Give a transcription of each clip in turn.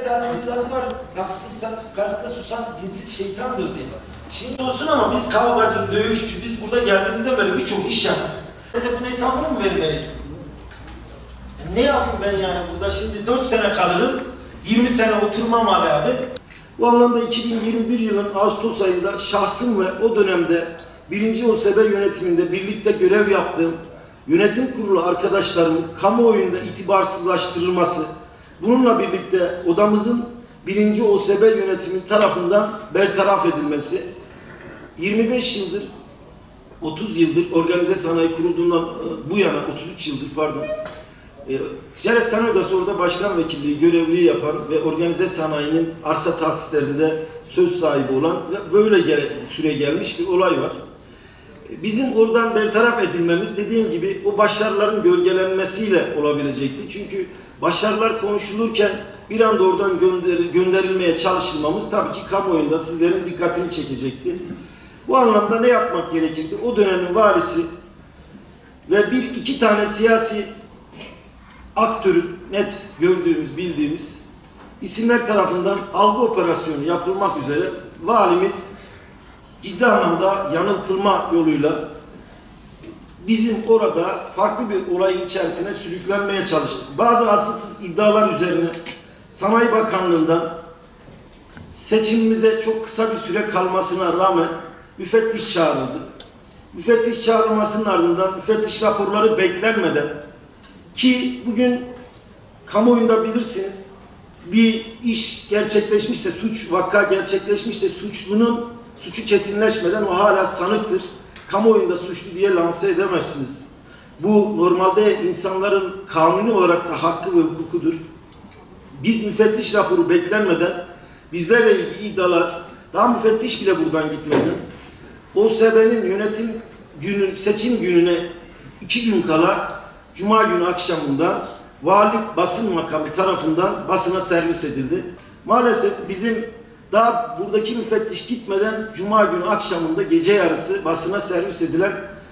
tane itiraz var. Haksızsan karşısında susan dinsiz şeytandır diye. Şimdi olsun ama biz kavgacı, dövüşçü, biz burada geldiğimizde böyle birçok iş yaptık. Bunun hesabını mı vermeliyim? Ne yapayım ben yani burada şimdi 4 sene kalırım, 20 sene oturmam Ali abi. Bu anlamda 2021 yılın Ağustos ayında şahsım ve o dönemde 1. OSB yönetiminde birlikte görev yaptığım yönetim kurulu arkadaşlarımın kamuoyunda itibarsızlaştırılması, bununla birlikte odamızın 1. OSB yönetimi tarafından bertaraf edilmesi, 25 yıldır, 30 yıldır organize sanayi kurulduğundan bu yana, 33 yıldır pardon, Ticaret Sanayi Odası orada başkan vekilliği görevliği yapan ve organize sanayinin arsa tahsislerinde söz sahibi olan ve böyle süre gelmiş bir olay var. Bizim oradan bertaraf edilmemiz dediğim gibi o başarıların gölgelenmesiyle olabilecekti. Çünkü başarılar konuşulurken bir anda oradan gönderilmeye çalışılmamız tabii ki kamuoyunda sizlerin dikkatini çekecekti. Bu anlamda ne yapmak gerekirdi? O dönemin valisi ve iki tane siyasi aktörü net gördüğümüz, bildiğimiz isimler tarafından algı operasyonu yapılmak üzere valimiz ciddi anlamda yanıltılma yoluyla bizim orada farklı bir olayın içerisine sürüklenmeye çalıştık. Bazı asılsız iddialar üzerine Sanayi Bakanlığı'ndan seçimimize çok kısa bir süre kalmasına rağmen müfettiş çağrıldı. Müfettiş çağrılmasının ardından müfettiş raporları beklenmeden ki bugün kamuoyunda bilirsiniz bir iş gerçekleşmişse, vaka gerçekleşmişse suçlunun suçu kesinleşmeden o hala sanıktır. Kamuoyunda suçlu diye lanse edemezsiniz. Bu normalde insanların kanuni olarak da hakkı ve hukukudur. Biz müfettiş raporu beklenmeden bizlerle ilgili iddialar, daha müfettiş bile buradan gitmeden OSB'nin yönetim günü, seçim gününe 2 gün kala Cuma günü akşamında valilik basın makamı tarafından basına servis edildi. Maalesef bizim daha buradaki müfettiş gitmeden Cuma günü akşamında gece yarısı basına servis edilen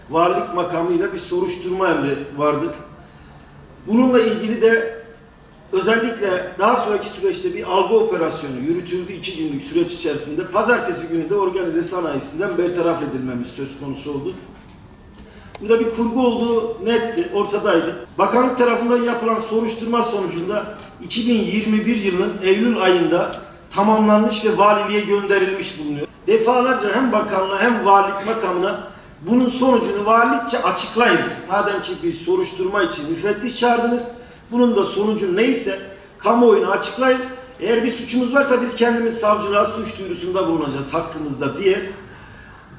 valilik makamıyla bir soruşturma emri vardı. Bununla ilgili de özellikle daha sonraki süreçte bir algı operasyonu yürütüldü 2 günlük süreç içerisinde. Pazartesi günü de organize sanayisinden bertaraf edilmemiz söz konusu oldu. Burada bir kurgu olduğu netti, ortadaydı. Bakanlık tarafından yapılan soruşturma sonucunda 2021 yılının Eylül ayında tamamlanmış ve valiliğe gönderilmiş bulunuyor. Defalarca hem bakanlığa hem valilik makamına bunun sonucunu valilikçe açıklayınız. Madem ki bir soruşturma için müfettiş çağırdınız, bunun da sonucu neyse kamuoyuna açıklayın. Eğer bir suçumuz varsa biz kendimiz savcılığa suç duyurusunda bulunacağız hakkımızda diye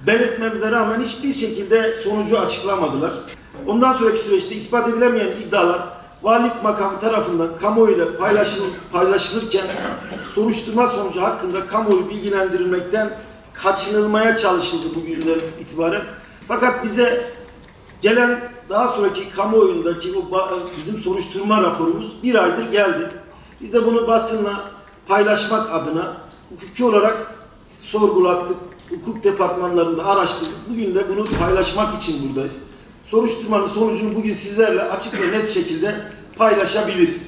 belirtmemize rağmen hiçbir şekilde sonucu açıklamadılar. Ondan sonraki süreçte ispat edilemeyen iddialar valilik makamı tarafından kamuoyuyla paylaşılırken soruşturma sonucu hakkında kamuoyu bilgilendirilmekten kaçınılmaya çalışıldı bugünden itibaren. Fakat bize gelen daha sonraki kamuoyundaki bizim soruşturma raporumuz 1 aydır geldi. Biz de bunu basınla paylaşmak adına hukuki olarak sorgulattık. Hukuk departmanlarında araştırdık. Bugün de bunu paylaşmak için buradayız. Soruşturmanın sonucunu bugün sizlerle açık ve net şekilde paylaşabiliriz.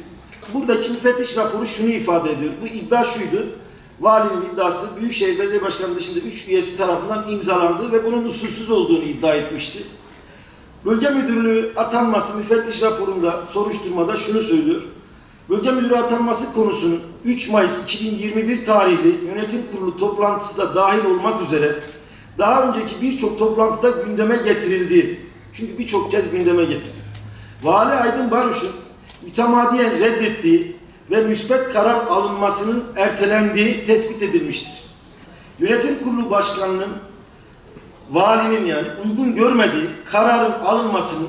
Buradaki müfettiş raporu şunu ifade ediyor. Bu iddia şuydu. Valinin iddiası Büyükşehir Belediye Başkanı dışında 3 üyesi tarafından imzalandı ve bunun usulsüz olduğunu iddia etmişti. Bölge Müdürlüğü atanması müfettiş raporunda, soruşturmada şunu söylüyor. Bölge Müdürü atanması konusunun 3 Mayıs 2021 tarihli yönetim kurulu toplantısı da dahil olmak üzere daha önceki birçok toplantıda gündeme getirildi. Çünkü birçok kez gündeme getirildi. Vali Aydın Baruş'un mütemadiyen reddettiği ve müspet karar alınmasının ertelendiği tespit edilmiştir. Yönetim kurulu başkanının valinin yani uygun görmediği kararın alınmasının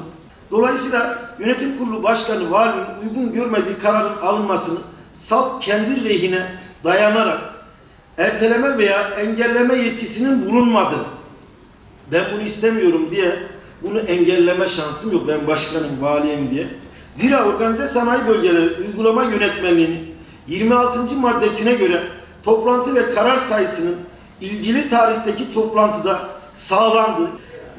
dolayısıyla yönetim kurulu başkanı valinin uygun görmediği kararın alınmasını salt kendi lehine dayanarak erteleme veya engelleme yetkisinin bulunmadığı, ben bunu istemiyorum diye bunu engelleme şansım yok, ben başkanım, valiyim diye. Zira organize sanayi bölgeleri uygulama yönetmeliğinin 26. maddesine göre toplantı ve karar sayısının ilgili tarihteki toplantıda sağlandı.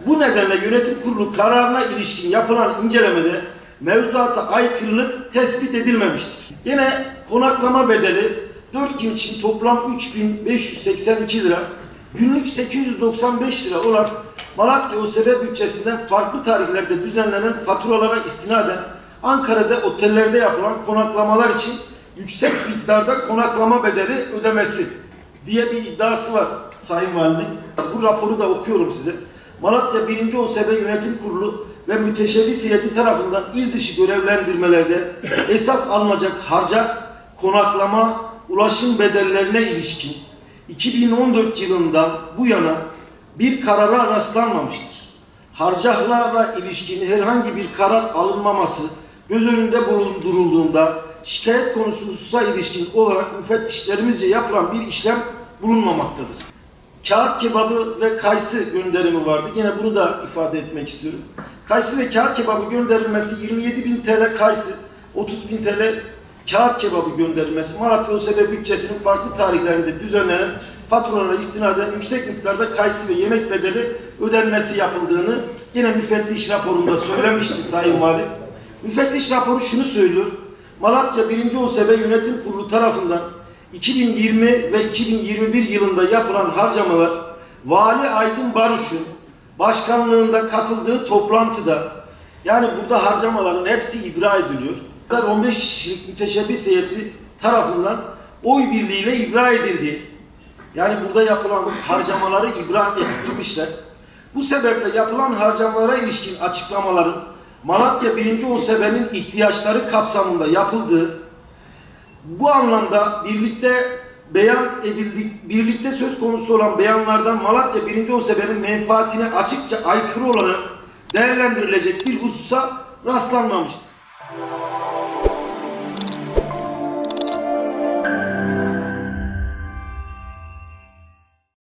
Bu nedenle yönetim kurulu kararına ilişkin yapılan incelemede mevzuata aykırılık tespit edilmemiştir. Yine konaklama bedeli 4 gün için toplam 3.582 lira, günlük 895 lira olan Malatya OSB bütçesinden farklı tarihlerde düzenlenen faturalara istinaden Ankara'da otellerde yapılan konaklamalar için yüksek miktarda konaklama bedeli ödemesi diye bir iddiası var Sayın Valinin. Bu raporu da okuyorum size. Malatya 1. OSB Yönetim Kurulu ve müteşebbis heyeti tarafından il dışı görevlendirmelerde esas alınacak harca, konaklama, ulaşım bedellerine ilişkin 2014 yılından bu yana bir karara rastlanmamıştır. Harcahlarla ilişkin herhangi bir karar alınmaması göz önünde bulundurulduğunda şikayet konusu hususa ilişkin olarak müfettişlerimizce yapılan bir işlem bulunmamaktadır. Kağıt kebabı ve kayısı gönderimi vardı. Yine bunu da ifade etmek istiyorum. Kayısı ve kağıt kebabı gönderilmesi 27.000 TL kayısı, 30.000 TL kağıt kebabı gönderilmesi Malatya OSB bütçesinin farklı tarihlerinde düzenlenen faturalara istinaden yüksek miktarda kayısı ve yemek bedeli ödenmesi yapıldığını yine müfettiş raporunda söylemişti Sayın Vali. Müfettiş raporu şunu söylüyor. Malatya 1. OSB Yönetim Kurulu tarafından 2020 ve 2021 yılında yapılan harcamalar Vali Aydın Baruş'un başkanlığında katıldığı toplantıda, yani burada harcamaların hepsi ibra ediliyor. 15 kişilik müteşebbis heyeti tarafından oy birliğiyle ibra edildi. Yani burada yapılan harcamaları ibra ettirmişler. Bu sebeple yapılan harcamalara ilişkin açıklamaların Malatya 1. OSB'nin ihtiyaçları kapsamında yapıldığı, bu anlamda birlikte söz konusu olan beyanlardan Malatya 1. OSB'nin menfaatine açıkça aykırı olarak değerlendirilecek bir hususa rastlanmamıştır.